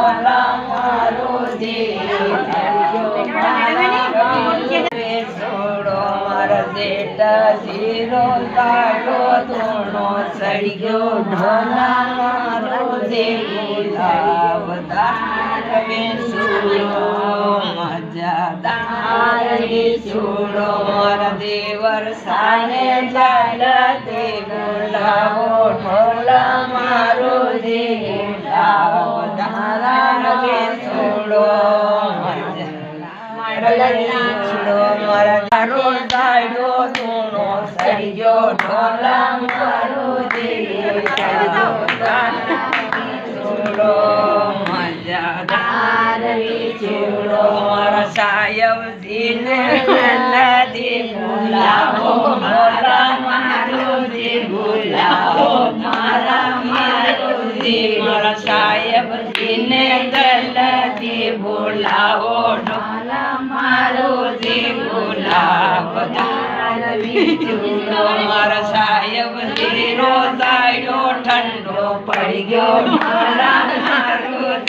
મારો સોડો મારા જેઠા જીરો તાળો ધોણો સળિયો ઢોલા મારો જે ગુલાબદાર સોડો મજાદાર સોડો મારા દેવર સાને જાલ તે બોલાવો ઢોલા મારો જે ગુલાબદાર સોડો મારા તારો દાડો ધૂણો સળિયો ઢોલા મારો સોડો મજાદાર ચોડો મારા સાહેબજીને નદી બોલાવો ઢોલા મારો બોલાવો મારા સાહેબજીને જલ્દી બોલાવો ઢોલા મારો બોલાવો મારા સાહેબજી રો દાડો ઠંડો પડી ગયો ઢોલા મારો